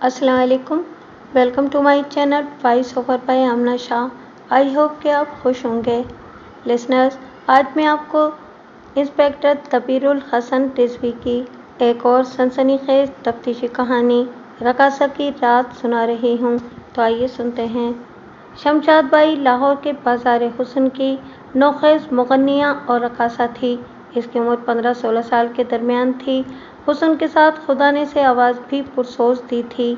अस्सलाम वालेकुम। Welcome to my channel voice over by Amna Shah. I hope कि आप खुश होंगे। लिसनर्स, आज मैं आपको इंस्पेक्टर तबीरुल हसन रिजवी की एक और सनसनीखेज तफ्तीशी कहानी रकासा की रात सुना रही हूँ। तो आइए सुनते हैं। शमशाद बाई लाहौर के बाजार हुस्न की नौखेज मुगन्निया और रकासा थी। इसकी उम्र 15-16 साल के दरमियान थी। हुस्न के साथ खुदा ने इसे आवाज़ भी पुरसोज दी थी।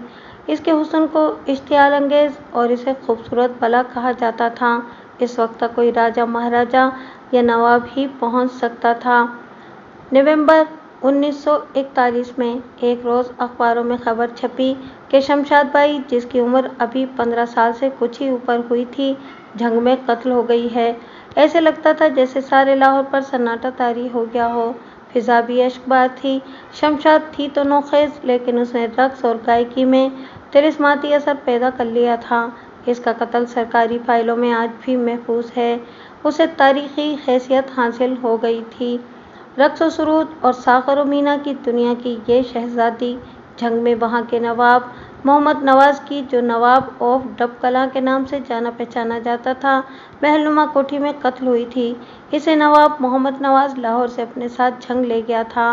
इसके हुस्न को इश्तियाल अंगेज़ और इसे खूबसूरत भला कहा जाता था। इस वक्त तक कोई राजा, महाराजा या नवाब ही पहुंच सकता था। नवंबर 1941 में एक रोज़ अखबारों में खबर छपी कि शमशाद बाई, जिसकी उम्र अभी 15 साल से कुछ ही ऊपर हुई थी, जंग में कत्ल हो गई है। ऐसे लगता था जैसे सारे लाहौर पर सन्नाटा तारी हो गया हो। फिजा भी अश्कबार थी। शमशाद थी तो नौखेज, लेकिन उसने रक्स और गायकी में तिलिस्माती असर पैदा कर लिया था। इसका कत्ल सरकारी फाइलों में आज भी महफूज है। उसे तारीखी हैसियत हासिल हो गई थी। रक्स व सुरूद और साखर व मीना की दुनिया की ये शहजादी जंग में वहाँ के नवाब मोहम्मद नवाज की, जो नवाब ऑफ डबकलां के नाम से जाना पहचाना जाता था, महलनुमा कोठी में कत्ल हुई थी। इसे नवाब मोहम्मद नवाज लाहौर से अपने साथ जंग ले गया था।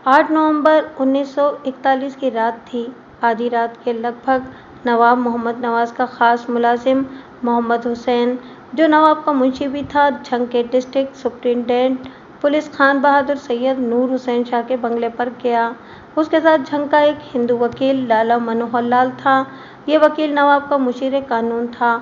8 नवंबर 1941 की रात थी। आधी रात के लगभग नवाब मोहम्मद नवाज का खास मुलाजिम मोहम्मद हुसैन, जो नवाब का मुंशी भी था, जंग के डिस्ट्रिक्ट सुप्रिंटेंडेंट पुलिस खान बहादुर सैयद नूर हुसैन शाह के बंगले पर गया। उसके साथ जंग का एक हिंदू वकील लाला मनोहर लाल था। ये वकील नवाब का मुशीर कानून था।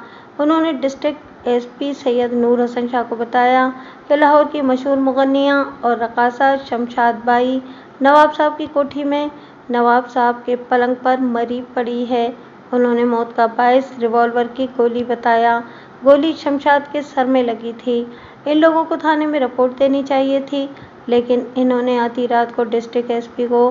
उन्होंने डिस्ट्रिक्ट एसपी सैयद नूर हुसैन शाह को बताया कि लाहौर की मशहूर मुगन्निया और रकासा शमशाद बाई नवाब साहब की कोठी में नवाब साहब के पलंग पर मरी पड़ी है। उन्होंने मौत का बायस रिवॉल्वर की गोली बताया। गोली शमशाद के सर में लगी थी। इन लोगों को थाने में रिपोर्ट देनी चाहिए थी, लेकिन इन्होंने आधी रात को डिस्ट्रिक्ट एसपी को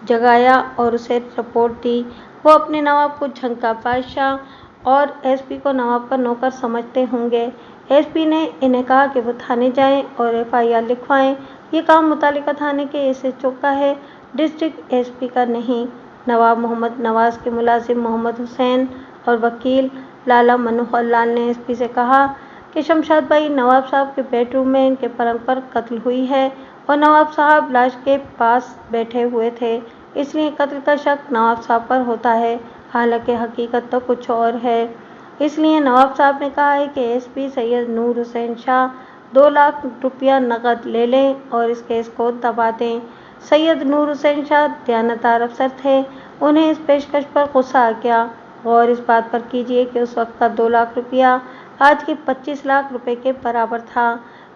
जगाया और उसे रिपोर्ट दी। वो अपने नवाब को जंग का बादशाह और एसपी को नवाब का नौकर समझते होंगे। एसपी ने इन्हें कहा कि वो थाने जाएं और एफआईआर लिखवाएं। ये काम मुतालिका थाने के एसएचओ का है, डिस्ट्रिक्ट एसपी का नहीं। नवाब मोहम्मद नवाज के मुलाजिम मोहम्मद हुसैन और वकील लाला मनोहर लाल ने एसपी से कहा कि शमशाद बाई नवाब साहब के बेडरूम में इनके पलंग पर कत्ल हुई है और नवाब साहब लाश के पास बैठे हुए थे, इसलिए कत्ल का शक नवाब साहब पर होता है। हालांकि हकीकत तो कुछ और है। इसलिए नवाब साहब ने कहा है कि एसपी सैयद नूर हुसैन शाह 2 लाख रुपया नकद ले लें और इस केस को दबा दें। सैयद नूर हुसैन शाह दयानतदार अफसर थे। उन्हें इस पेशकश पर गुस्सा आ गया। गौर इस बात पर कीजिए कि उस वक्त का 2 लाख रुपया आज के 25 लाख रुपए के बराबर था।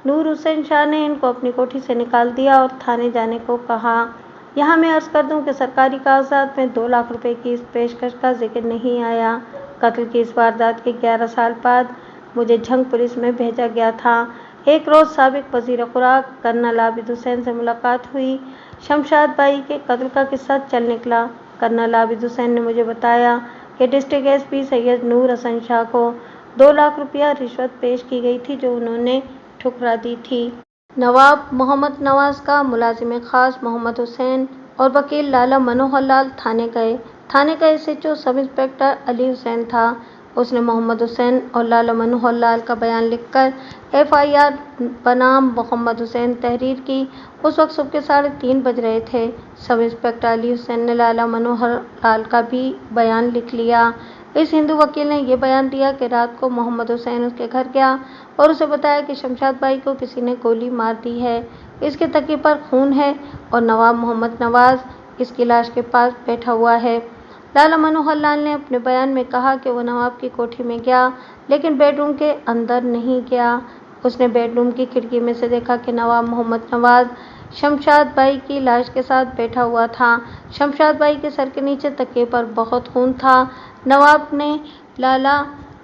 नूर हुसैन शाह ने इनको अपनी कोठी से निकाल दिया और थाने जाने को कहा। यहाँ मैं अर्ज़ कर दूँ कि सरकारी कागजात में 2 लाख रुपए की इस पेशकश का जिक्र नहीं आया। कत्ल की इस वारदात के 11 साल बाद मुझे जंग पुलिस में भेजा गया था। एक रोज़ साबिक वज़ीर खुराक कर्नल आबिद हुसैन से मुलाकात हुई। शमशाद बाई के कत्ल का किस्सा चल निकला। कर्नल आबिद हुसैन ने मुझे बताया कि डिस्ट्रिक्ट एसपी सैयद नूर हुसैन शाह को 2 लाख रुपया रिश्वत पेश की गई थी, जो उन्होंने ठुकरा दी थी। नवाब मोहम्मद नवाज का मुलाजिम खास मोहम्मद हुसैन और वकील लाला मनोहर लाल थाने गए। थाने का SHO sub inspector Ali Hussain था। उसने मोहम्मद हुसैन और लाला मनोहर लाल का बयान लिखकर एफआईआर बनाम मोहम्मद हुसैन तहरीर की। उस वक्त सुबह के 3:30 बज रहे थे। सब इंस्पेक्टर अली हुसैन ने लाला मनोहर लाल का भी बयान लिख लिया। इस हिंदू वकील ने यह बयान दिया कि रात को मोहम्मद हुसैन उसके घर गया और उसे बताया कि शमशाद बाई को किसी ने गोली मार दी है। इसके तकिए पर खून है और नवाब मोहम्मद नवाज इसकी लाश के पास बैठा हुआ है। लाला मनोहर लाल ने अपने बयान में कहा कि वो नवाब की कोठी में गया, लेकिन बेडरूम के अंदर नहीं गया। उसने बेडरूम की खिड़की में से देखा कि नवाब मोहम्मद नवाज शमशाद बाई की लाश के साथ बैठा हुआ था। शमशाद बाई के सर के नीचे तकिए पर बहुत खून था। नवाब ने लाला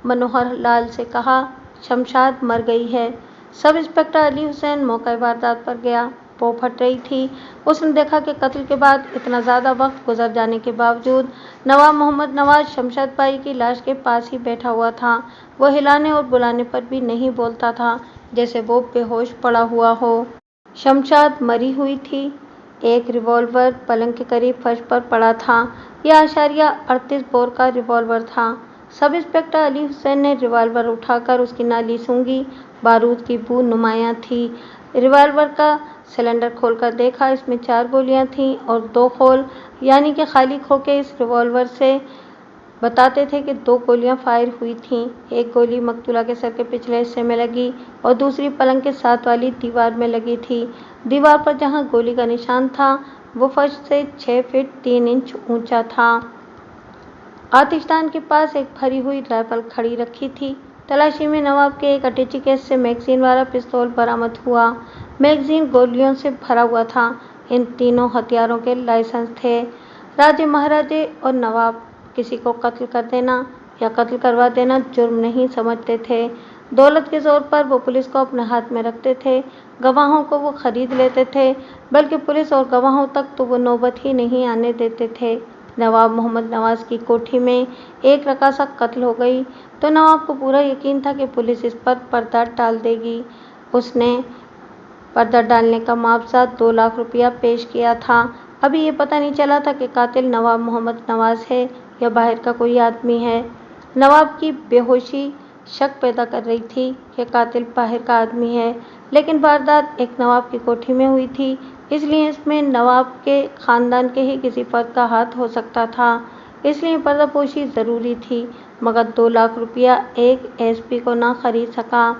मनोहर लाल से कहा, शमशाद मर गई है। सब इंस्पेक्टर अली हुसैन मौका वारदात पर गया। वो फट रही थी। उसने देखा कि कत्ल के बाद इतना ज़्यादा वक्त गुजर जाने के बावजूद नवाब मोहम्मद नवाज शमशाद बाई की लाश के पास ही बैठा हुआ था। वो हिलाने और बुलाने पर भी नहीं बोलता था, जैसे वो बेहोश पड़ा हुआ हो। शमशाद मरी हुई थी। एक रिवॉल्वर पलंग के करीब फर्श पर पड़ा था। यह 38 बोर का रिवॉल्वर था। सब इंस्पेक्टर अली हुसैन ने रिवॉल्वर उठाकर उसकी नाली सूंघी। बारूद की बू नुमायां थी। रिवॉल्वर का सिलेंडर खोलकर देखा, इसमें 4 गोलियां थीं और 2 होल, यानी कि खाली खोखे इस रिवॉल्वर से बताते थे कि 2 गोलियां फायर हुई थीं। एक गोली मकतूला के सर के पिछले हिस्से में लगी और दूसरी पलंग के साथ वाली दीवार में लगी थी। दीवार पर जहां गोली का निशान था वो फर्श से 6 फीट 3 इंच ऊंचा था। आतिशदान के पास एक भरी हुई राइफल खड़ी रखी थी। तलाशी में नवाब के एक अटैची केस से मैगजीन वाला पिस्तौल बरामद हुआ। मैगजीन गोलियों से भरा हुआ था। इन तीनों हथियारों के लाइसेंस थे। राजे महाराजे और नवाब किसी को कत्ल कर देना या कत्ल करवा देना जुर्म नहीं समझते थे। दौलत के जोर पर वो पुलिस को अपने हाथ में रखते थे। गवाहों को वो खरीद लेते थे, बल्कि पुलिस और गवाहों तक तो वो नौबत ही नहीं आने देते थे। नवाब मोहम्मद नवाज की कोठी में एक रकासा कत्ल हो गई तो नवाब को पूरा यकीन था कि पुलिस इस पर पर्दा डाल देगी। उसने पर्दा डालने का मुआवजा 2 लाख रुपया पेश किया था। अभी ये पता नहीं चला था कि कातिल नवाब मोहम्मद नवाज है या बाहर का कोई आदमी है। नवाब की बेहोशी शक पैदा कर रही थी कि कातिल बाहर का आदमी है, लेकिन वारदात एक नवाब की कोठी में हुई थी, इसलिए इसमें नवाब के खानदान के ही किसी फर्द का हाथ हो सकता था। इसलिए पर्दापोशी ज़रूरी थी, मगर 2 लाख रुपया एक एसपी को ना खरीद सका।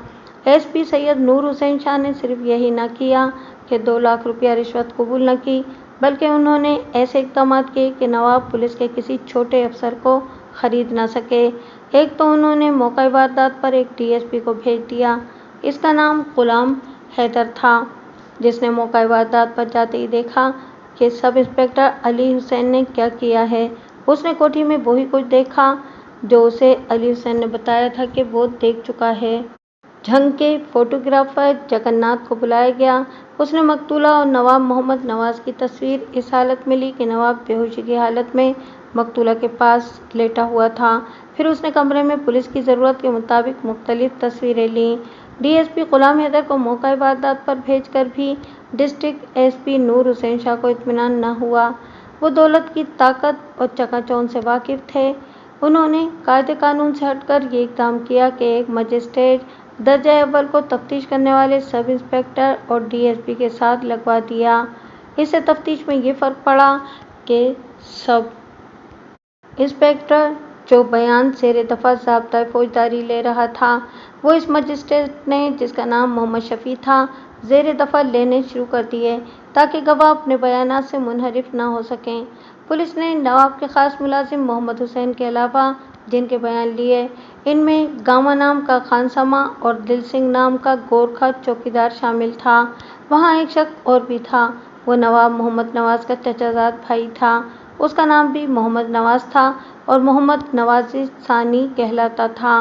एसपी सैयद नूर हुसैन शाह ने सिर्फ यही न किया कि 2 लाख रुपया रिश्वत कबूल न की, बल्कि उन्होंने ऐसे इक़दाम किए कि नवाब पुलिस के किसी छोटे अफसर को खरीद न सके। एक तो उन्होंने मौका वारदात पर एक डीएसपी को भेज दिया। इसका नाम गुलाम हैदर था, जिसने मौका वारदात पर जाते ही देखा कि सब इंस्पेक्टर अली हुसैन ने क्या किया है। उसने कोठी में वही कुछ देखा जो उसे अली हुसैन ने बताया था कि वो देख चुका है। झंग के फोटोग्राफर जगन्नाथ को बुलाया गया। उसने मकतूला और नवाब मोहम्मद नवाज की तस्वीर इस हालत में ली कि नवाब बेहोशी की हालत में मकतूला के पास लेटा हुआ था। फिर उसने कमरे में पुलिस की ज़रूरत के मुताबिक मुख्तलिफ तस्वीरें लीं। डीएसपी गुलाम हैदर को मौका वारदात पर भेजकर भी डिस्ट्रिक्ट एसपी नूर हुसैन शाह को इत्मीनान न हुआ। वो दौलत की ताकत और चकाचौंध से वाकिफ थे। उन्होंने कायदे कानून से हटकर ये इक़दाम किया कि एक मजिस्ट्रेट दर्जा अव्वल को तफ्तीश करने वाले सब इंस्पेक्टर और डीएसपी के साथ लगवा दिया। इससे तफ्तीश में ये फ़र्क पड़ा कि सब इंस्पेक्टर जो बयान ज़ेर दफ़ा ज़ाब्ता फौजदारी ले रहा था, वो इस मजिस्ट्रेट ने, जिसका नाम मोहम्मद शफ़ी था, ज़ेर दफ़ा लेने शुरू कर दिए ताकि गवाह अपने बयानात से मुनहरिफ न हो सकें। पुलिस ने नवाब के ख़ास मुलाजिम मोहम्मद हुसैन के अलावा जिनके बयान लिए, इनमें गामा नाम का खानसामा और दिल सिंह नाम का गोरखा चौकीदार शामिल था। वहाँ एक शख्स और भी था। वो नवाब मोहम्मद नवाज का चचाजाद भाई था। उसका नाम भी मोहम्मद नवाज था और मोहम्मद नवाज़ी सानी कहलाता था।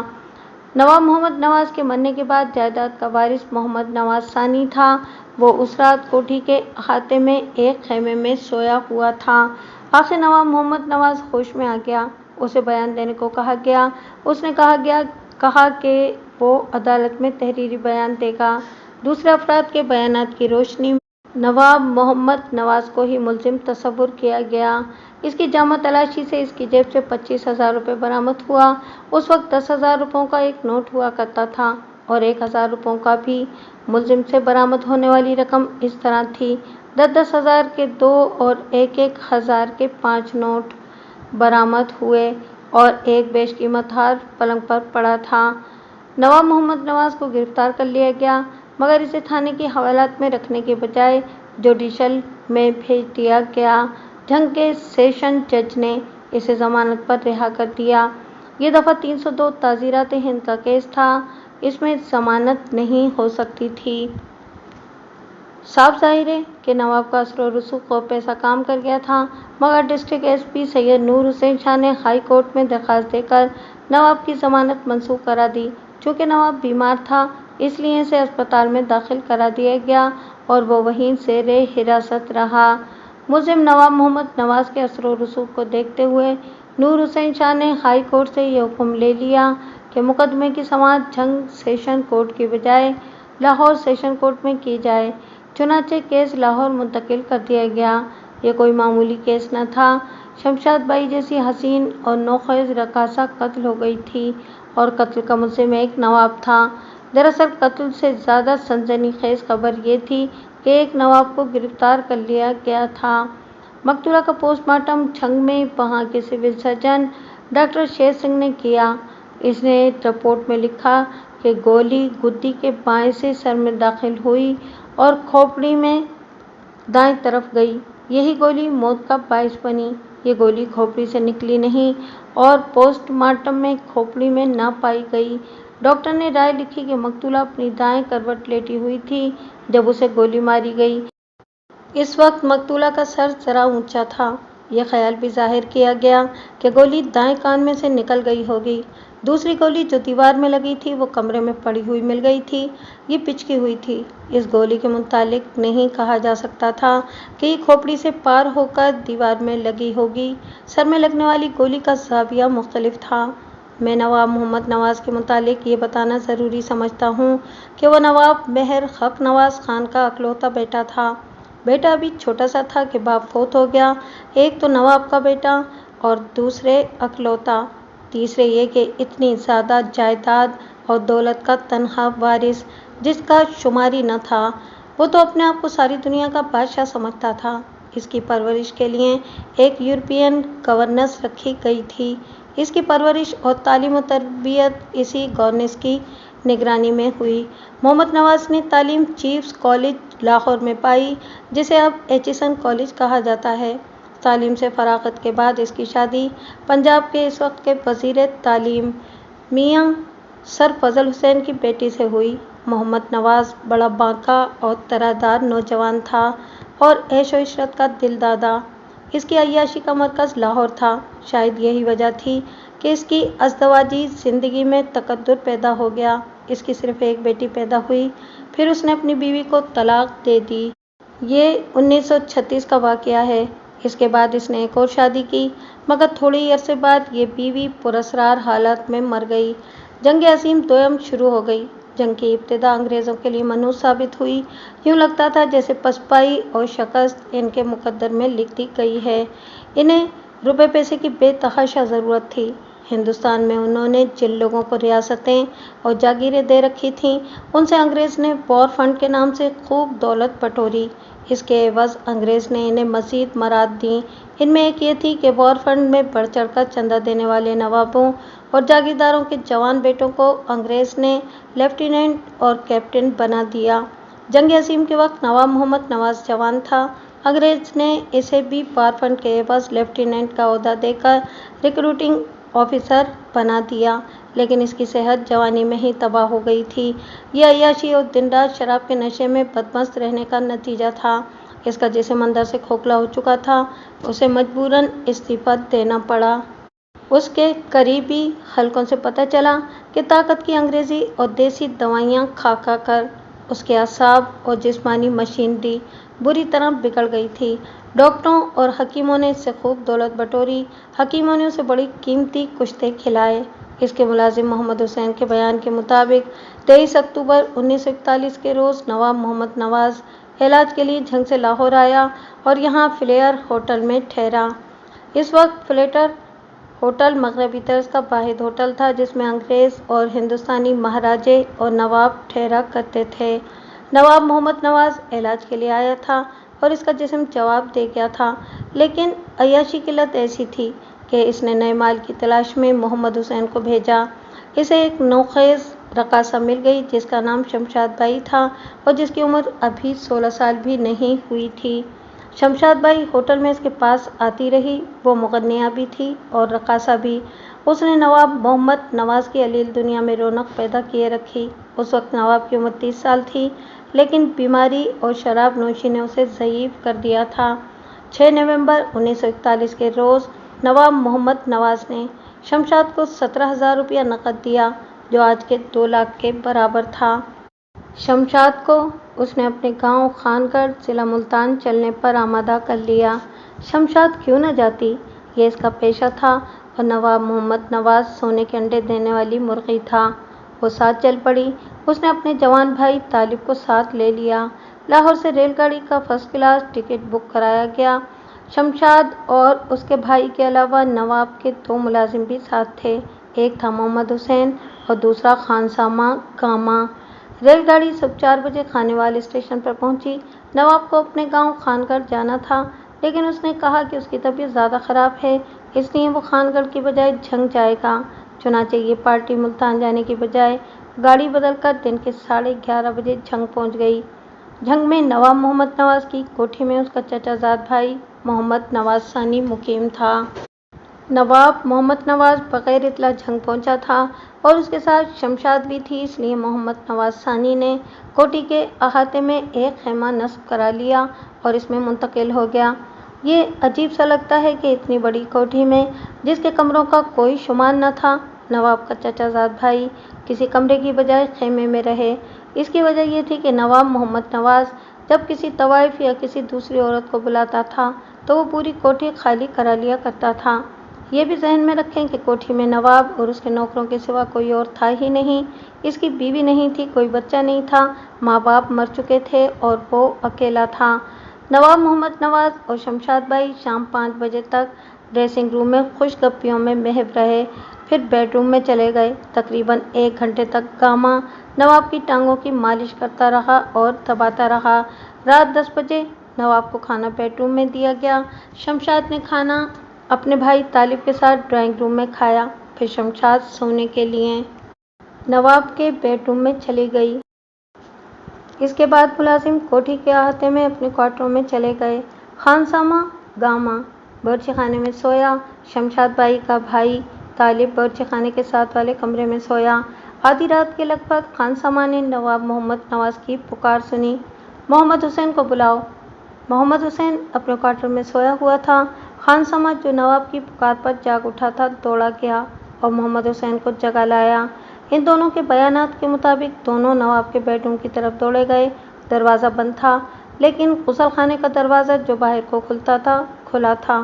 नवाब मोहम्मद नवाज के मरने के बाद जायदाद का वारिस मोहम्मद नवाज सानी था। वो उस रात कोठी के अहाते में एक खेमे में सोया हुआ था। आखिर नवाब मोहम्मद नवाज होश में आ गया। उसे बयान देने को कहा गया। उसने कहा कि वो अदालत में तहरीरी बयान देगा। दूसरे अफराद के बयानात की रोशनी में नवाब मोहम्मद नवाज को ही मुल्ज़िम तस्वुर किया गया। इसकी जामा तलाशी से इसकी जेब से 25,000 रुपये बरामद हुआ। उस वक्त 10,000 रुपयों का एक नोट हुआ करता था और 1,000 रुपयों का भी। मुल्ज़िम से बरामद होने वाली रकम इस तरह थी: 10,000 के 2 और 1,000 के 5 नोट बरामद हुए और एक बेशकीमत हार पलंग पर पड़ा था। नवाब मोहम्मद नवाज को गिरफ्तार कर लिया गया, मगर इसे थाने की हवालात में रखने के बजाय जुडिशल में भेज दिया गया। झंग के सेशन जज ने इसे ज़मानत पर रिहा कर दिया। ये दफ़ा 302 ताज़ीरात हिंद का केस था। इसमें ज़मानत नहीं हो सकती थी। साफ ज़ाहिर है कि नवाब का असर और रसूख और पैसा काम कर गया था, मगर डिस्ट्रिक्ट एसपी सैयद नूर हुसैन शाह ने हाई कोर्ट में दरख्वास्त देकर नवाब की ज़मानत मंसूख करा दी। चूँकि नवाब बीमार था, इसलिए इसे अस्पताल में दाखिल करा दिया गया और वो वहीं ज़ेरे हिरासत रहा। मुल्ज़िम नवाब मोहम्मद नवाज के असर और रसूख को देखते हुए नूर हुसैन शाह ने हाई कोर्ट से ये हुक्म ले लिया कि मुकदमे की समाअत झंग सेशन कोर्ट की बजाय लाहौर सेशन कोर्ट में की जाए। चुनांचे केस लाहौर मुंतकिल कर दिया गया। ये कोई मामूली केस न था। शमशाद बाई जैसी हसीन और नौखेज रकासा कत्ल हो गई थी और कत्ल का मुलजिम एक नवाब था। दरअसल कत्ल से ज़्यादा सनसनीखेज खबर ये थी कि एक नवाब को गिरफ्तार कर लिया गया था। मकतूला का पोस्टमार्टम छंग में वहाँ के civil surgeon doctor Sher Singh ने किया। इसने रिपोर्ट में लिखा कि गोली गुद्दी के बाएं से सर में दाखिल हुई और खोपड़ी में दाएं तरफ गई। यही गोली मौत का बाइस बनी। ये गोली खोपड़ी से निकली नहीं और पोस्टमार्टम में खोपड़ी में ना पाई गई। डॉक्टर ने राय लिखी कि मकतूला अपनी दाएं करवट लेटी हुई थी जब उसे गोली मारी गई। इस वक्त मकतूला का सर जरा ऊंचा था। यह ख्याल भी जाहिर किया गया कि गोली दाएं कान में से निकल गई होगी। दूसरी गोली जो दीवार में लगी थी वो कमरे में पड़ी हुई मिल गई थी। ये पिचकी हुई थी। इस गोली के मुतालिक नहीं कहा जा सकता था कि ये खोपड़ी से पार होकर दीवार में लगी होगी। सर में लगने वाली गोली का ज़ाविया मुख्तलिफ था। मैं नवाब मोहम्मद नवाज़ के मुतालिक ये बताना ज़रूरी समझता हूँ कि वह नवाब मेहर हक नवाज़ खान का अकलौता बेटा था। बेटा अभी छोटा सा था कि बाप फौत हो गया। एक तो नवाब का बेटा और दूसरे अकलौता, तीसरे ये कि इतनी ज़्यादा जायदाद और दौलत का तनहा वारिस जिसका शुमारी न था। वो तो अपने आप को सारी दुनिया का बादशाह समझता था। इसकी परवरिश के लिए एक यूरोपियन गवर्नेंस रखी गई थी। इसकी परवरिश और तालीम व तरबियत इसी गवर्नेंस की निगरानी में हुई। मोहम्मद नवाज़ ने तालीम चीफ्स कॉलेज लाहौर में पाई, जिसे अब एचिसन कॉलेज कहा जाता है। तालीम से फरागत के बाद इसकी शादी पंजाब के इस वक्त के वज़ीर तालीम मियां सर फजल हुसैन की बेटी से हुई। मोहम्मद नवाज़ बड़ा बांका और तरादार नौजवान था और ऐशो इशरत का दिलदादा। इसकी अय्याशी का मरकज़ लाहौर था। शायद यही वजह थी कि इसकी अज़दवाजी ज़िंदगी में तकद्दुर पैदा हो गया। इसकी सिर्फ एक बेटी पैदा हुई, फिर उसने अपनी बीवी को तलाक दे दी। ये 1936 का वाक़या है। इसके बाद इसने एक और शादी की, मगर थोड़ी ही अरसे बाद ये बीवी पुरअसरार हालात में मर गई। जंग अज़ीम दोयम शुरू हो गई। जंग की इब्तिदा अंग्रेज़ों के लिए मनहूस साबित हुई। यूँ लगता था जैसे पसपाई और शिकस्त इनके मुकद्दर में लिख दी गई है। इन्हें रुपए पैसे की बेतहाशा ज़रूरत थी। हिंदुस्तान में उन्होंने जिन लोगों को रियासतें और जागीरें दे रखी थीं, उनसे अंग्रेज़ ने वॉर फंड के नाम से खूब दौलत बटोरी। इसके एवज़ अंग्रेज़ ने इन्हें मज़ीद मराद दी। इनमें एक ये थी कि वॉर फंड में बढ़ चढ़ कर चंदा देने वाले नवाबों और जागीरदारों के जवान बेटों को अंग्रेज़ ने लेफ्टिनेंट और कैप्टन बना दिया। जंग अज़ीम के वक्त नवाब मोहम्मद नवाज़ जवान था। अंग्रेज़ ने इसे भी वॉर फंड के एवज़ लेफ्टिनेंट का ओहदा देकर रिक्रूटिंग ऑफिसर बना दिया, लेकिन इसकी सेहत जवानी में ही तबाह हो गई थी। यह अय्याशी और दिन रात शराब के नशे में बदमस्त रहने का नतीजा था। इसका जिस्म अंदर से खोखला हो चुका था। उसे मजबूरन इस्तीफ़ा देना पड़ा। उसके करीबी हलकों से पता चला कि ताकत की अंग्रेज़ी और देसी दवाइयाँ खा खा कर उसके असाब और जिस्मानी मशीनरी बुरी तरह बिगड़ गई थी। डॉक्टरों और हकीमों ने इससे खूब दौलत बटोरी। हकीमों ने उसे बड़ी कीमती कुश्ते खिलाए। इसके मुलाजिम मोहम्मद हुसैन के बयान के मुताबिक 23 अक्टूबर 1941 के रोज़ नवाब मोहम्मद नवाज़ इलाज के लिए झंग से लाहौर आया और यहाँ फ्लेयर होटल में ठहरा। इस वक्त फ्लेटर होटल मगरबी तर्ज का वाहिद होटल था जिसमें अंग्रेज़ और हिंदुस्तानी महाराजे और नवाब ठहरा करते थे। नवाब मोहम्मद नवाज़ इलाज के लिए आया था और इसका जिस्म जवाब दे गया था, लेकिन अय्याशी की लत ऐसी थी कि इसने नए माल की तलाश में मोहम्मद हुसैन को भेजा। इसे एक नौखेज़ रकासा मिल गई जिसका नाम शमशाद बाई था और जिसकी उम्र अभी 16 साल भी नहीं हुई थी। शमशाद बाई होटल में इसके पास आती रही। वो मुगन्निया भी थी और रकासा भी। उसने नवाब मोहम्मद नवाज़ की अलील दुनिया में रौनक पैदा किए रखी। उस वक्त नवाब की उम्र 30 साल थी, लेकिन बीमारी और शराब नोशी ने उसे ज़ईफ़ कर दिया था। 6 नवंबर 1941 के रोज़ नवाब मोहम्मद नवाज़ ने शमशाद को 17,000 रुपया नकद दिया, जो आज के 2 लाख के बराबर था। शमशाद को उसने अपने गांव खानगढ़ ज़िला मुल्तान चलने पर आमादा कर लिया। शमशाद क्यों न जाती, ये इसका पेशा था और नवाब मोहम्मद नवाज़ सोने के अंडे देने वाली मुर्गी था। वो साथ चल पड़ी। उसने अपने जवान भाई तालिब को साथ ले लिया। لاہور سے ریل گاڑی کا فرسٹ کلاس ٹکٹ بک کرایا گیا۔ شمشاد اور اس کے بھائی کے علاوہ نواب کے 2 ملازم بھی ساتھ تھے، ایک تھا محمد حسین اور دوسرا خانسامہ گاما۔ ریل گاڑی صبح 4 بجے خانیوال اسٹیشن پر پہنچی۔ نواب کو اپنے گاؤں خان گڑھ جانا تھا، لیکن اس نے کہا کہ اس کی طبیعت زیادہ خراب ہے، اس لیے وہ خان گڑھ کی بجائے جھنگ جائے گا۔ چنانچہ یہ پارٹی ملتان جانے کی بجائے گاڑی بدل کر دن کے 11:30 بجے جھنگ پہنچ گئی۔ جھنگ میں نواب محمد نواز کی کوٹھی میں اس کا چچا زاد بھائی محمد نواز ثانی مقیم تھا۔ نواب محمد نواز بغیر اطلاع جھنگ پہنچا تھا اور اس کے ساتھ شمشاد بھی تھی، اس لیے محمد نواز ثانی نے کوٹھی کے احاطے میں ایک خیمہ نصب کرا لیا اور اس میں منتقل ہو گیا۔ یہ عجیب سا لگتا ہے کہ اتنی بڑی کوٹھی میں، جس کے کمروں کا کوئی شمار نہ تھا، نواب کا چچا زاد بھائی کسی کمرے کی بجائے خیمے میں رہے۔ اس کی وجہ یہ تھی کہ نواب محمد نواز جب کسی طوائف یا کسی دوسری عورت کو بلاتا تھا تو وہ پوری کوٹھی خالی کرا لیا کرتا تھا۔ یہ بھی ذہن میں رکھیں کہ کوٹھی میں نواب اور اس کے نوکروں کے سوا کوئی اور تھا ہی نہیں، اس کی بیوی نہیں تھی، کوئی بچہ نہیں تھا، ماں باپ مر چکے تھے اور وہ اکیلا تھا۔ نواب محمد نواز اور شمشاد بھائی شام 5 بجے تک ڈریسنگ روم میں خوش گپیوں میں محو رہے، پھر بیڈ روم میں چلے گئے۔ تقریباً 1 گھنٹے تک گاما نواب کی ٹانگوں کی مالش کرتا رہا اور دباتا رہا۔ رات 10 بجے نواب کو کھانا بیڈ روم میں دیا گیا۔ شمشاد نے کھانا اپنے بھائی طالب کے ساتھ ڈرائنگ روم میں کھایا، پھر شمشاد سونے کے لیے نواب کے بیڈ روم میں چلی گئی۔ اس کے بعد ملازم کوٹھی کے احاطے میں اپنے کوارٹروں میں چلے گئے۔ خانسامہ گاما باورچی خانے میں سویا۔ شمشاد بھائی کا بھائی طالب باورچی خانے کے ساتھ والے کمرے میں سویا۔ آدھی رات کے لگ بھگ خانسامہ نے نواب محمد نواز کی پکار سنی، محمد حسین کو بلاؤ۔ محمد حسین اپنے کوارٹر میں سویا ہوا تھا۔ خانسامہ جو نواب کی پکار پر جاگ اٹھا تھا، دوڑا گیا اور محمد حسین کو جگا لایا۔ ان دونوں کے بیانات کے مطابق دونوں نواب کے بیڈ روم کی طرف دوڑے گئے۔ دروازہ بند تھا، لیکن غسل خانے کا دروازہ جو باہر کو کھلتا تھا کھلا تھا،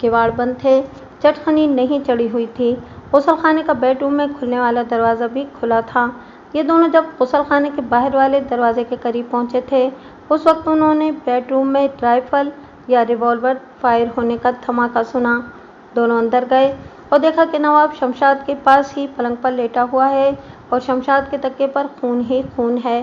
کواڑ بند تھے، چٹخنی نہیں چڑھی ہوئی تھی۔ غسل خانے کا بیڈ روم میں کھلنے والا دروازہ بھی کھلا تھا۔ یہ دونوں جب غسل خانے کے باہر والے دروازے کے قریب پہنچے تھے، اس وقت انہوں نے بیڈ روم میں رائفل یا ریوالور فائر ہونے کا دھماکہ سنا۔ دونوں اندر گئے اور دیکھا کہ نواب شمشاد کے پاس ہی پلنگ پر لیٹا ہوا ہے اور شمشاد کے تکیے پر خون ہی خون ہے۔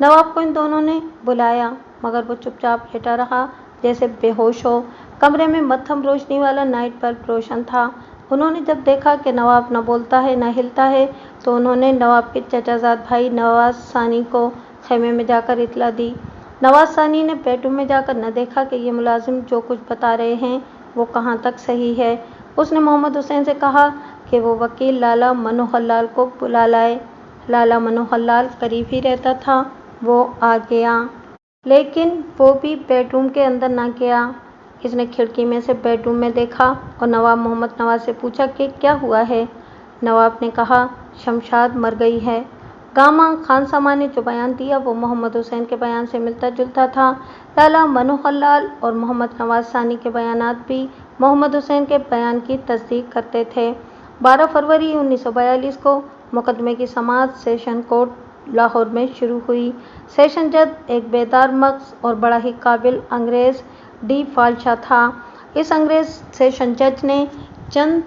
نواب کو ان دونوں نے بلایا، مگر وہ چپ چاپ لیٹا رہا جیسے بے ہوش ہو۔ کمرے میں مدھم روشنی والا نائٹ بلب روشن تھا۔ انہوں نے جب دیکھا کہ نواب نہ بولتا ہے نہ ہلتا ہے تو انہوں نے نواب کے چچا زاد بھائی نواز ثانی کو خیمے میں جا کر اطلاع دی۔ نواز ثانی نے بیڈ روم میں جا کر نہ دیکھا کہ یہ ملازم جو کچھ بتا رہے ہیں وہ کہاں تک صحیح ہے۔ اس نے محمد حسین سے کہا کہ وہ وکیل لالا منوہر لال کو بلا لائے۔ لالا منوہر لال قریب ہی رہتا تھا۔ وہ آ گیا، لیکن وہ بھی بیڈ روم کے اندر نہ گیا۔ اس نے کھڑکی میں سے بیڈ روم میں دیکھا اور نواب محمد نواز سے پوچھا کہ کیا ہوا ہے۔ نواب نے کہا شمشاد مر گئی ہے۔ گاما خانسامہ نے جو بیان دیا وہ محمد حسین کے بیان سے ملتا جلتا تھا۔ لالا منوہر لال اور محمد نواز ثانی کے بیانات بھی محمد حسین کے بیان کی تصدیق کرتے تھے۔ 12 فروری 1942 کو مقدمے کی سماعت سیشن کورٹ لاہور میں شروع ہوئی۔ سیشن جج ایک بیدار مغز اور بڑا ہی قابل انگریز ڈی فالشا تھا۔ اس انگریز سیشن جج نے چند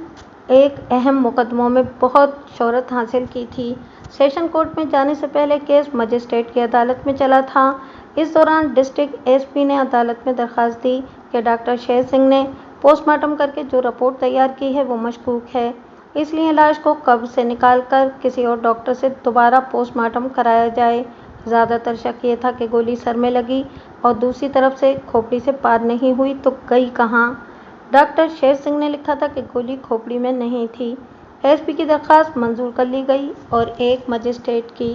ایک اہم مقدموں میں بہت شہرت حاصل کی تھی۔ سیشن کورٹ میں جانے سے پہلے کیس مجسٹریٹ کی عدالت میں چلا تھا۔ اس دوران ڈسٹرکٹ ایس پی نے عدالت میں درخواست دی کہ ڈاکٹر شیر سنگھ نے پوسٹ مارٹم کر کے جو رپورٹ تیار کی ہے وہ مشکوک ہے، اس لیے لاش کو قبر سے نکال کر کسی اور ڈاکٹر سے دوبارہ پوسٹ مارٹم کرایا جائے۔ زیادہ تر شک یہ تھا کہ گولی سر میں لگی اور دوسری طرف سے کھوپڑی سے پار نہیں ہوئی تو گئی کہاں۔ ڈاکٹر شیر سنگھ نے لکھا تھا کہ گولی کھوپڑی میں نہیں تھی۔ ایس پی کی درخواست منظور کر لی گئی اور ایک مجسٹریٹ کی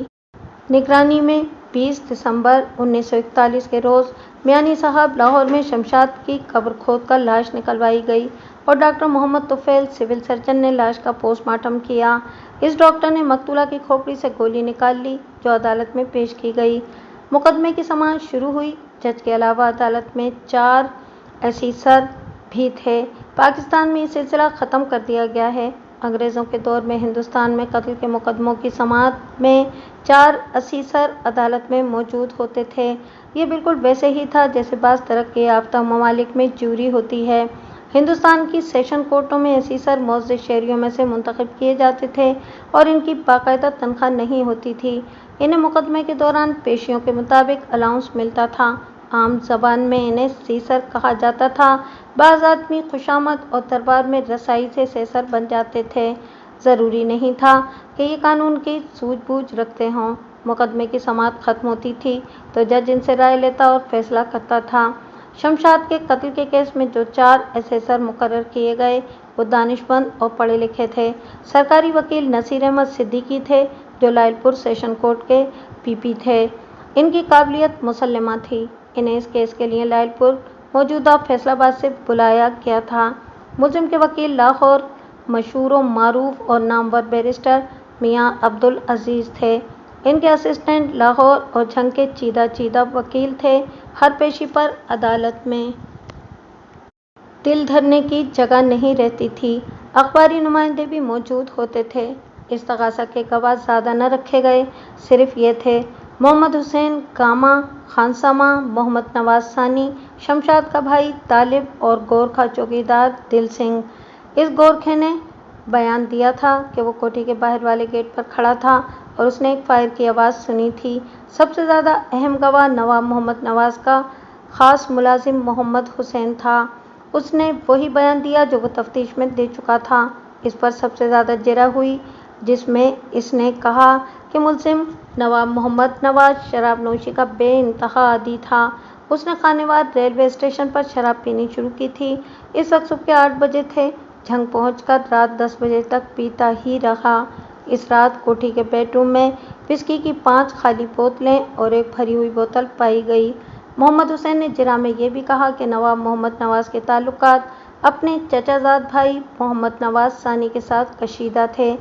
نگرانی میں 20 دسمبر 1941 کے روز میانی صاحب لاہور میں شمشاد کی قبر کھود کر لاش نکلوائی گئی اور ڈاکٹر محمد طفیل سول سرجن نے لاش کا پوسٹ مارٹم کیا۔ اس ڈاکٹر نے مقتولہ کی کھوپڑی سے گولی نکال لی جو عدالت میں پیش کی گئی۔ مقدمے کی سماعت شروع ہوئی۔ جج کے علاوہ عدالت میں 4 ایسیسر بھی تھے۔ پاکستان میں یہ سلسلہ ختم کر دیا گیا ہے۔ انگریزوں کے دور میں ہندوستان میں قتل کے مقدموں کی سماعت میں 4 اسیسر عدالت میں موجود ہوتے تھے۔ یہ بالکل ویسے ہی تھا جیسے بعض ترقی یافتہ ممالک میں جیوری ہوتی ہے۔ ہندوستان کی سیشن کورٹوں میں اسیسر معزز شہریوں میں سے منتخب کیے جاتے تھے اور ان کی باقاعدہ تنخواہ نہیں ہوتی تھی۔ انہیں مقدمے کے دوران پیشیوں کے مطابق الاؤنس ملتا تھا۔ عام زبان میں انہیں سیسر کہا جاتا تھا۔ بعض آدمی خوشامد اور دربار میں رسائی سے سیسر بن جاتے تھے۔ ضروری نہیں تھا کہ یہ قانون کی سوجھ بوجھ رکھتے ہوں۔ مقدمے کی سماعت ختم ہوتی تھی تو جج ان سے رائے لیتا اور فیصلہ کرتا تھا۔ شمشاد کے قتل کے کیس میں جو 4 اسیسر مقرر کیے گئے وہ دانشمند اور پڑھے لکھے تھے۔ سرکاری وکیل نصیر احمد صدیقی تھے جو لائل پور سیشن کورٹ کے پی تھے۔ ان کی قابلیت مسلمہ تھی۔ انہیں اس کیس کے لیے لائل پور موجودہ فیصل آباد سے بلایا گیا تھا۔ ملزم کے وکیل لاہور مشہور و معروف اور نامور بیرسٹر میاں عبدالعزیز تھے۔ ان کے اسسٹنٹ لاہور اور جھنگ کے چیدہ وکیل تھے۔ ہر پیشی پر عدالت میں دل دھرنے کی جگہ نہیں رہتی تھی۔ اخباری نمائندے بھی موجود ہوتے تھے۔ استغاثہ کے گواہ زیادہ نہ رکھے گئے، صرف یہ تھے: محمد حسین گاما خانسامہ، محمد نواز ثانی شمشاد کا بھائی طالب اور گورکھا چوکیدار دل سنگھ۔ اس گورکھے نے بیان دیا تھا کہ وہ کوٹھی کے باہر والے گیٹ پر کھڑا تھا اور اس نے ایک فائر کی آواز سنی تھی۔ سب سے زیادہ اہم گواہ نواب محمد نواز کا خاص ملازم محمد حسین تھا۔ اس نے وہی بیان دیا جو وہ تفتیش میں دے چکا تھا۔ اس پر سب سے زیادہ جرح ہوئی، جس میں اس نے کہا کہ ملزم نواب محمد نواز شراب نوشی کا بے انتہا عادی تھا۔ اس نے خانے وار ریلوے اسٹیشن پر شراب پینی شروع کی تھی۔ اس وقت صبح کے 8 بجے تھے۔ جھنگ پہنچ کر رات 10 بجے تک پیتا ہی رہا۔ اس رات کوٹھی کے بیڈ روم میں وسکی کی 5 خالی بوتلیں اور ایک بھری ہوئی بوتل پائی گئی۔ محمد حسین نے جرح میں یہ بھی کہا کہ نواب محمد نواز کے تعلقات اپنے چچا زاد بھائی محمد نواز ثانی کے ساتھ کشیدہ تھے۔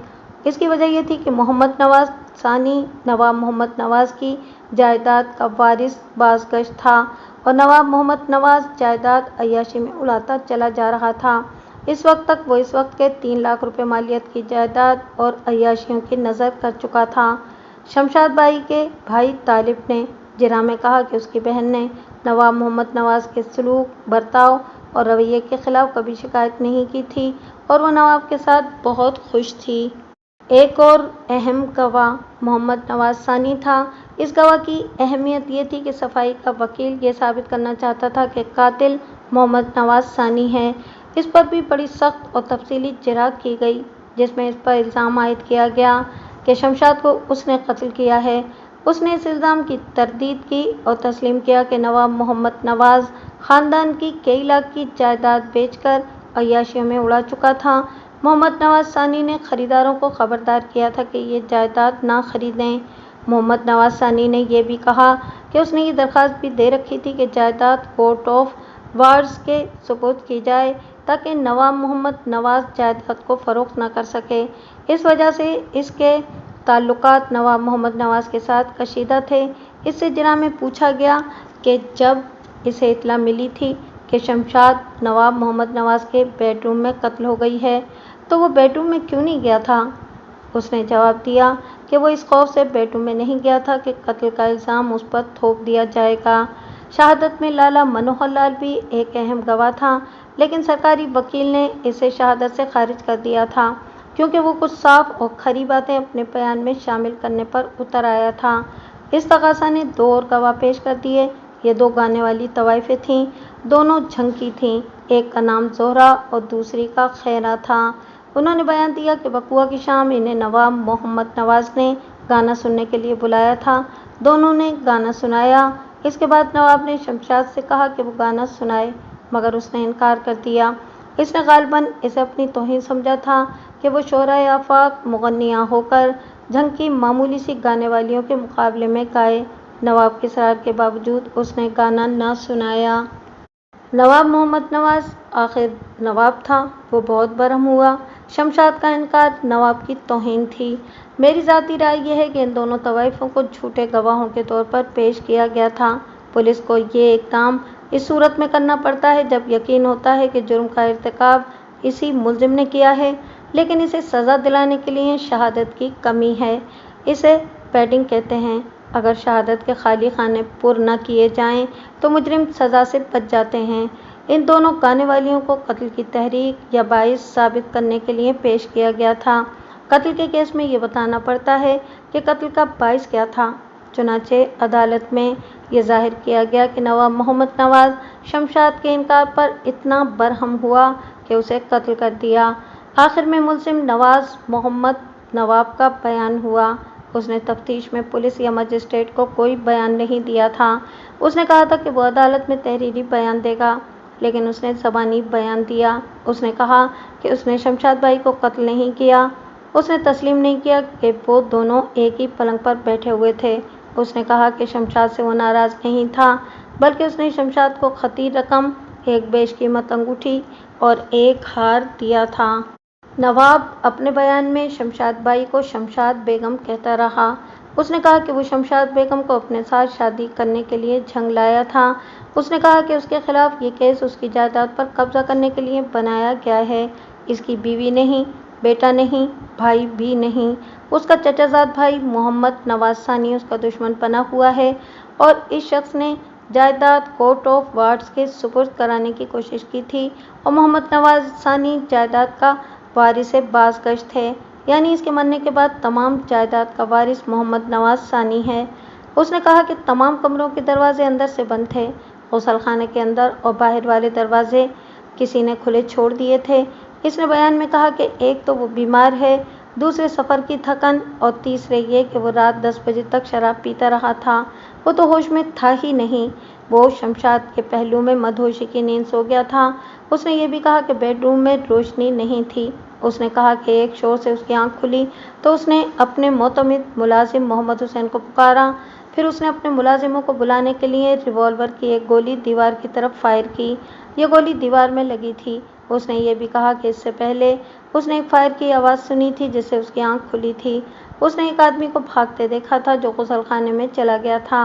اس کی وجہ یہ تھی کہ محمد نواز ثانی نواب محمد نواز کی جائیداد کا وارث بازگشت تھا اور نواب محمد نواز جائیداد عیاشی میں اڑاتا چلا جا رہا تھا۔ اس وقت تک وہ اس وقت کے 3 لاکھ روپے مالیت کی جائیداد اور عیاشیوں کی نظر کر چکا تھا۔ شمشاد بائی کے بھائی طالب نے جرح میں کہا کہ اس کی بہن نے نواب محمد نواز کے سلوک، برتاؤ اور رویے کے خلاف کبھی شکایت نہیں کی تھی اور وہ نواب کے ساتھ بہت خوش تھی۔ ایک اور اہم گواہ محمد نواز ثانی تھا۔ اس گواہ کی اہمیت یہ تھی کہ صفائی کا وکیل یہ ثابت کرنا چاہتا تھا کہ قاتل محمد نواز ثانی ہے۔ اس پر بھی بڑی سخت اور تفصیلی جرح کی گئی، جس میں اس پر الزام عائد کیا گیا کہ شمشاد کو اس نے قتل کیا ہے۔ اس نے اس الزام کی تردید کی اور تسلیم کیا کہ نواب محمد نواز خاندان کی کئی لاکھ کی جائیداد بیچ کر عیاشیوں میں اڑا چکا تھا۔ محمد نواز ثانی نے خریداروں کو خبردار کیا تھا کہ یہ جائیداد نہ خریدیں۔ محمد نواز ثانی نے یہ بھی کہا کہ اس نے یہ درخواست بھی دے رکھی تھی کہ جائیداد کورٹ آف وارز کے سپرد کی جائے تاکہ نواب محمد نواز جائیداد کو فروخت نہ کر سکے۔ اس وجہ سے اس کے تعلقات نواب محمد نواز کے ساتھ کشیدہ تھے۔ اس سے جرح میں پوچھا گیا کہ جب اسے اطلاع ملی تھی کہ شمشاد نواب محمد نواز کے بیڈ روم میں قتل ہو گئی ہے تو وہ بیڈ روم میں کیوں نہیں گیا تھا؟ اس نے جواب دیا کہ وہ اس خوف سے بیڈ روم میں نہیں گیا تھا کہ قتل کا الزام اس پر تھوپ دیا جائے گا۔ شہادت میں لالا منوہر لال بھی ایک اہم گواہ تھا، لیکن سرکاری وکیل نے اسے شہادت سے خارج کر دیا تھا کیونکہ وہ کچھ صاف اور کھری باتیں اپنے بیان میں شامل کرنے پر اتر آیا تھا۔ استغاثہ نے 2 اور گواہ پیش کر دیے۔ یہ 2 گانے والی طوائفیں تھیں، دونوں جھنگ کی تھیں۔ ایک کا نام زہرہ اور دوسری کا خیرہ تھا۔ انہوں نے بیان دیا کہ بقوہ کی شام انہیں نواب محمد نواز نے گانا سننے کے لیے بلایا تھا۔ دونوں نے گانا سنایا۔ اس کے بعد نواب نے شمشاد سے کہا کہ وہ گانا سنائے، مگر اس نے انکار کر دیا۔ اس نے غالباً اسے اپنی توہین سمجھا تھا کہ وہ شعرائے آفاق مغنیاں ہو کر جھنگ کی معمولی سی گانے والیوں کے مقابلے میں گائے۔ نواب کے اصرار کے باوجود اس نے گانا نہ سنایا۔ نواب محمد نواز آخر نواب تھا، وہ بہت برہم ہوا۔ شمشاد کا انکار نواب کی توہین تھی۔ میری ذاتی رائے یہ ہے کہ ان دونوں طوائفوں کو جھوٹے گواہوں کے طور پر پیش کیا گیا تھا۔ پولیس کو یہ اقدام اس صورت میں کرنا پڑتا ہے جب یقین ہوتا ہے کہ جرم کا ارتکاب اسی ملزم نے کیا ہے۔ लेकिन इसे सज़ा दिलाने के लिए शहादत की कमी है। इसे पैडिंग कहते हैं। अगर शहादत के खाली खाने पुर न किए जाएं तो मुजरिम सज़ा से बच जाते हैं। इन दोनों गाने वालियों को कत्ल की तहरीक या बाइस साबित करने के लिए पेश किया गया था। कत्ल के केस में ये बताना पड़ता है कि कत्ल का बाइस क्या था। चुनांचे अदालत में ये जाहिर किया गया कि नवाब मोहम्मद नवाज शमशाद के इनकार पर इतना बरहम हुआ कि उसे कत्ल कर दिया। आखिर में मुलजिम नवाज मोहम्मद नवाब का बयान हुआ। उसने तफ्तीश में पुलिस या मजिस्ट्रेट को कोई बयान नहीं दिया था। उसने कहा था कि वो अदालत में तहरीरी बयान देगा, लेकिन उसने ज़बानी बयान दिया। उसने कहा कि उसने शमशाद भाई को कत्ल नहीं किया। उसने तस्लीम नहीं किया कि वो दोनों एक ही पलंग पर बैठे हुए थे। उसने कहा कि शमशाद से वो नाराज़ नहीं था, बल्कि उसने शमशाद को खती रकम, एक बेशकीमत अंगूठी और एक हार दिया था। नवाब अपने बयान में शमशाद बाई को शमशाद बेगम कहता रहा। उसने कहा कि वो शमशाद बेगम को अपने साथ शादी करने के लिए झंगलाया था। उसने कहा कि उसके खिलाफ ये केस उसकी जायदाद पर कब्जा करने के लिए बनाया गया है। इसकी बीवी नहीं, बेटा नहीं, भाई भी नहीं। उसका चचाजाद भाई मोहम्मद नवाज सानी उसका दुश्मन बना हुआ है और इस शख्स ने जायदाद कोर्ट ऑफ वार्ड्स के सुपुर्द कराने की कोशिश की थी और मोहम्मद नवाज सानी जायदाद का वारिस बाज़गश्त थे, यानी इसके मरने के बाद तमाम जायदाद का वारिस मोहम्मद नवाज सानी है। उसने कहा कि तमाम कमरों के दरवाजे अंदर से बंद थे। गुसलखाने के अंदर और बाहर वाले दरवाजे किसी ने खुले छोड़ दिए थे। इसने बयान में कहा कि एक तो वो बीमार है, दूसरे सफ़र की थकन और तीसरे ये कि वो रात 10 बजे तक शराब पीता रहा था। वो तो होश में था ही नहीं। वो शमशाद के पहलू में मदहोशी की नींद सो गया था। उसने ये भी कहा कि बेडरूम में रोशनी नहीं थी। उसने कहा कि एक शोर से उसकी आंख खुली तो उसने अपने मोतमिद मुलाजिम मोहम्मद हुसैन को पुकारा। फिर उसने अपने मुलाजिमों को बुलाने के लिए रिवॉल्वर की एक गोली दीवार की तरफ फायर की। ये गोली दीवार में लगी थी। उसने ये भी कहा कि इससे पहले उसने एक फायर की आवाज़ सुनी थी जिससे उसकी आंख खुली थी। उसने एक आदमी को भागते देखा था जो गुसलखाने में चला गया था।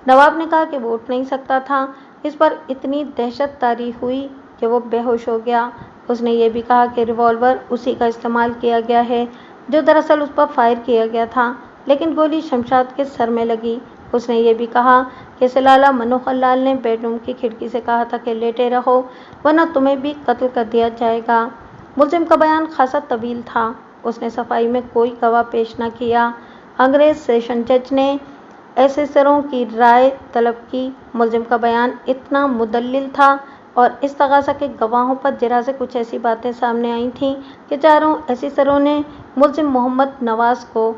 नवाब ने कहा कि वो उठ नहीं सकता था। इस पर इतनी दहशत तारी हुई कि वो बेहोश हो गया। उसने ये भी कहा कि रिवॉल्वर उसी का इस्तेमाल किया गया है जो दरअसल उस पर फायर किया गया था, लेकिन गोली शमशाद के सर में लगी। उसने ये भी कहा कि सलाला मनोहर लाल ने बेडरूम की खिड़की से कहा था कि लेटे रहो वरना तुम्हें भी कत्ल कर दिया जाएगा। मुलजिम का बयान खासा तवील था। उसने सफाई में कोई गवाह पेश न किया। अंग्रेज सेशन जज ने एसेसरों की राय तलब की। मुलजिम का बयान इतना मुदल्लिल था और इस तगाज़ा के गवाहों पर जरा से कुछ ऐसी बातें सामने आई थीं कि चारों एसेसरों ने मुलजिम मोहम्मद नवाज को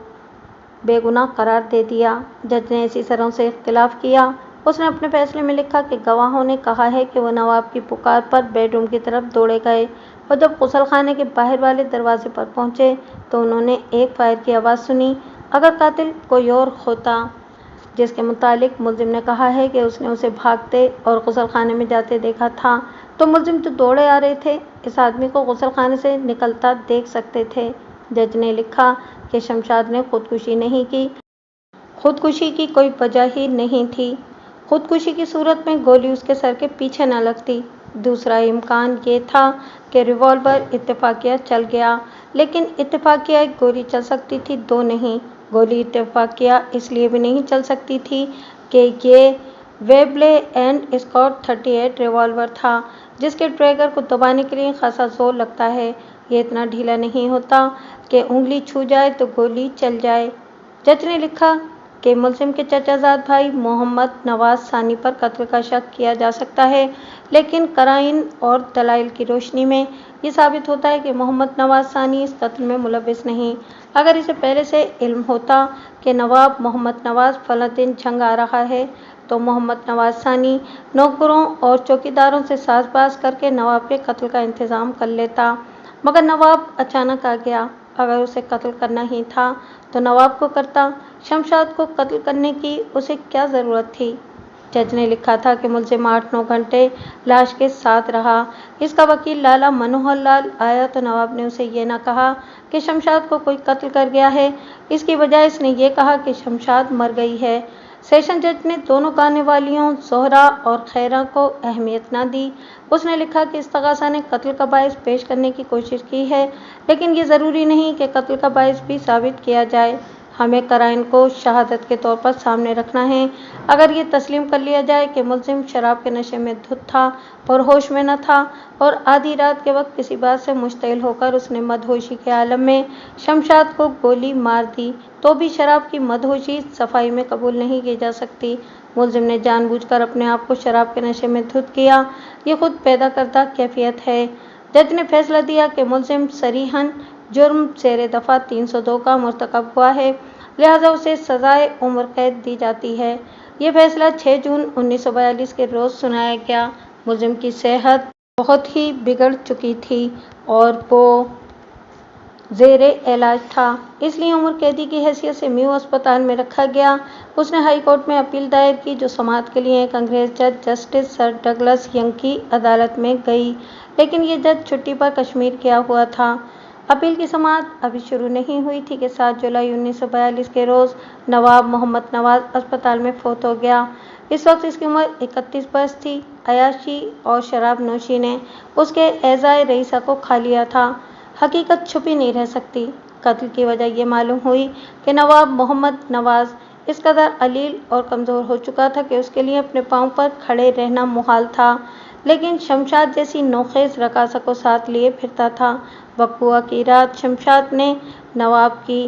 बेगुनाह करार दे दिया। जज ने एसेसरों से इख्तिलाफ किया। उसने अपने फैसले में लिखा कि गवाहों ने कहा है कि वो नवाब की पुकार पर बेडरूम की तरफ दौड़े गए और जब गुसलखाने के बाहर वाले दरवाजे पर पहुंचे तो उन्होंने एक फायर की आवाज़ सुनी। अगर कातिल कोई और होता, जिसके मुतालिक मुलजिम ने कहा है कि उसने उसे भागते और गुसलखाने में जाते देखा था, तो मुलजिम जो दौड़े आ रहे थे इस आदमी को गुसलखाने से निकलता देख सकते थे। जज ने लिखा कि शमशाद ने खुदकुशी नहीं की। खुदकुशी की कोई वजह ही नहीं थी। खुदकुशी की सूरत में गोली उसके सर के पीछे न लगती। दूसरा इम्कान ये था कि रिवॉल्वर इत्तेफाकिया चल गया, लेकिन इत्तेफाकिया एक गोली चल सकती थी, दो नहीं। गोली इत्तेफाकिया इसलिए भी नहीं चल सकती थी कि ये वेबले एंड स्कॉट 38 रिवॉल्वर था, जिसके ट्रिगर को दबाने के लिए खासा जोर लगता है। ये इतना ढीला नहीं होता कि उंगली छू जाए तो गोली चल जाए। जज ने लिखा कि मुलजिम के चचाजाद भाई मोहम्मद नवाज सानी पर कत्ल का शक किया जा सकता है, लेकिन कराइन और दलाइल की रोशनी में ये साबित होता है कि मोहम्मद नवाज सानी इस कत्ल में मुलव्विस नहीं। अगर इसे पहले से इल्म होता कि नवाब मोहम्मद नवाज फला दिन जंग आ रहा है तो मोहम्मद नवाज सानी नौकरों और चौकीदारों से साज़बाज करके नवाब के कत्ल का इंतज़ाम कर लेता, मगर नवाब अचानक आ गया। अगर उसे कत्ल करना ही था तो नवाब को करता। शमशाद को कत्ल करने की उसे क्या ज़रूरत थी। जज ने लिखा था कि मुलजिम 8-9 घंटे लाश के साथ रहा। इसका वकील लाला मनोहर लाल आया तो नवाब ने उसे ये ना कहा कि शमशाद को कोई कत्ल कर गया है। इसकी बजाय इसने ये कहा कि शमशाद मर गई है। सेशन जज ने दोनों गाने वालियों जोहरा और खैरा को अहमियत न दी। उसने लिखा कि इस्तगासा ने कत्ल का बाइस पेश करने की कोशिश की है, लेकिन ये ज़रूरी नहीं कि कत्ल का बाइस भी साबित किया जाए। हमें कराइन को शहादत के तौर पर सामने रखना है। अगर ये तस्लीम कर लिया जाए कि मुल्जिम शराब के नशे में धुत था और होश में न था और आधी रात के वक्त किसी बात से मुश्तिल होकर उसने मदहोशी के आलम में शमशाद को गोली मार दी, तो भी शराब की मदहोशी सफाई में कबूल नहीं की जा सकती। मुल्जिम ने जानबूझकर अपने आप को शराब के नशे में धुत किया, ये खुद पैदा करदा कैफियत है। जज ने फैसला दिया कि मुल्जिम सरीहन जुर्म ज़ेर दफ़ा 302 का मुर्तकब हुआ है, लिहाजा उसे सजाए उम्र कैद दी जाती है। ये फैसला 6 जून 1942 के रोज़ सुनाया गया। मुल्जिम की सेहत बहुत ही बिगड़ चुकी थी और वो ज़ेरे इलाज था, इसलिए उम्र कैदी की हैसियत से म्यू अस्पताल में रखा गया। उसने हाई कोर्ट में अपील दायर की, जो समाअत के लिए एक अंग्रेज जज जस्टिस सर डगलस यंग की अदालत में गई, लेकिन ये जज छुट्टी पर कश्मीर गया हुआ था। अपील की समाअत अभी शुरू नहीं हुई थी कि 7 जुलाई 1942 के रोज़ नवाब मोहम्मद नवाज अस्पताल में फौत हो गया। इस वक्त इसकी उम्र 31 बरस थी। अयाशी और शराब नोशी ने उसके एज़ाए रईसा को खा लिया था। हकीकत छुपी नहीं रह सकती। कत्ल की वजह ये मालूम हुई कि नवाब मोहम्मद नवाज इस कदर अलील और कमज़ोर हो चुका था कि उसके लिए अपने पाँव पर खड़े रहना मुहाल था, लेकिन शमशाद जैसी नोखेज़ रकासा को साथ लिए फिरता था। बकुआ की रात शमशाद ने नवाब की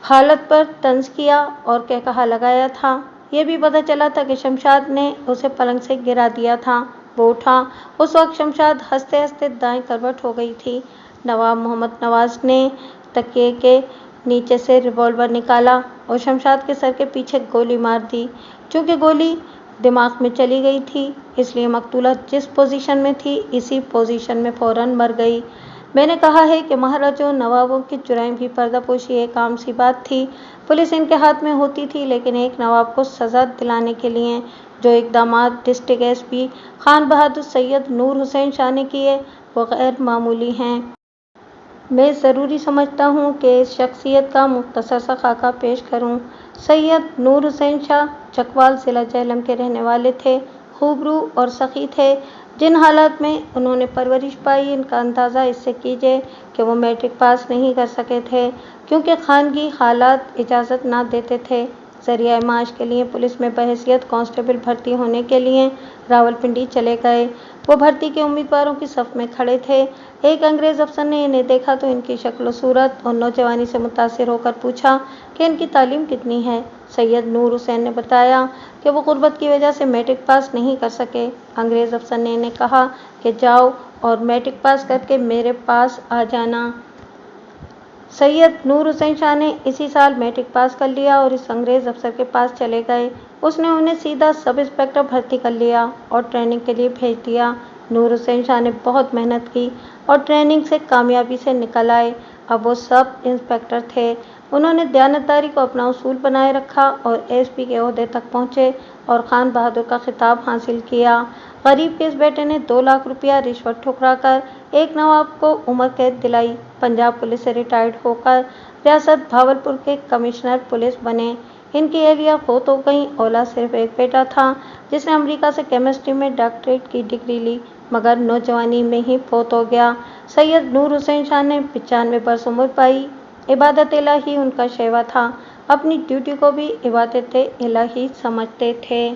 हालत पर तंज किया और कहकहा लगाया था। ये भी पता चला था कि शमशाद ने उसे पलंग से गिरा दिया था। वो उठा। उस वक्त शमशाद हंसते हंसते दाएं करवट हो गई थी। नवाब मोहम्मद नवाज ने तकिए के नीचे से रिवॉल्वर निकाला और शमशाद के सर के पीछे गोली मार दी। चूँकि गोली दिमाग में चली गई थी, इसलिए मकतूला जिस पोजीशन में थी, इसी पोजीशन में फौरन मर गई। मैंने कहा है कि महाराजों नवाबों की जुराइम की पर्दापोशी एक आम सी बात थी। पुलिस इनके हाथ में होती थी, लेकिन एक नवाब को सज़ा दिलाने के लिए जो इक़दामात डिस्ट्रिक्ट एसपी खान बहादुर सैयद नूर हुसैन शाह ने किए, वो गैर मामूली हैं। मैं ज़रूरी समझता हूँ कि इस शख्सियत का मुख्तसर सा खाका पेश करूँ। सैयद नूर हुसैन शाह चकवाल ज़िला झेलम के रहने वाले थे। खूबरू और सखी थे। जिन हालात में उन्होंने परवरिश पाई, इनका अंदाज़ा इससे कीजिए कि वो मैट्रिक पास नहीं कर सके थे, क्योंकि खानगी हालात इजाज़त ना देते थे। ज़रिया माश के लिए पुलिस में बहैसियत कांस्टेबल भर्ती होने के लिए रावलपिंडी चले गए। वो भर्ती के उम्मीदवारों की सफ़ में खड़े थे। एक अंग्रेज़ अफसर ने इन्हें देखा तो इनकी शक्ल सूरत और नौजवानी से मुतासिर होकर पूछा कि इनकी तालीम कितनी है। सैयद नूर हुसैन ने बताया कि वो गुर्बत की वजह से मैट्रिक पास नहीं कर सके। अंग्रेज़ अफसर ने इन्हें कहा कि जाओ और मैट्रिक पास करके मेरे पास आ जाना। सैयद नूर हुसैन शाह ने इसी साल मैट्रिक पास कर लिया और इस अंग्रेज़ अफसर के पास चले गए। उसने उन्हें सीधा सब इंस्पेक्टर भर्ती कर लिया और ट्रेनिंग के लिए भेज दिया। नूर हुसैन शाह ने बहुत मेहनत की और ट्रेनिंग से कामयाबी से निकल आए। अब वो सब इंस्पेक्टर थे। उन्होंने दयानतदारी को अपना उसूल बनाए रखा और एसपी के ओहदे तक पहुँचे और खान बहादुर का खिताब हासिल किया। गरीब के इस बेटे ने 2 लाख रुपया रिश्वत ठुकराकर एक नवाब को उम्र कैद दिलाई। पंजाब पुलिस से रिटायर्ड होकर रियासत भावलपुर के कमिश्नर पुलिस बने। इनकी एहलिया फौत हो गई। औलाद सिर्फ एक बेटा था, जिसने अमेरिका से केमिस्ट्री में डॉक्टरेट की डिग्री ली, मगर नौजवानी में ही फौत हो गया। सैयद नूर हुसैन शाह ने 95 बरस उम्र पाई। इबादत इलाही उनका शेवा था। अपनी ड्यूटी को भी इबादत इलाही समझते थे।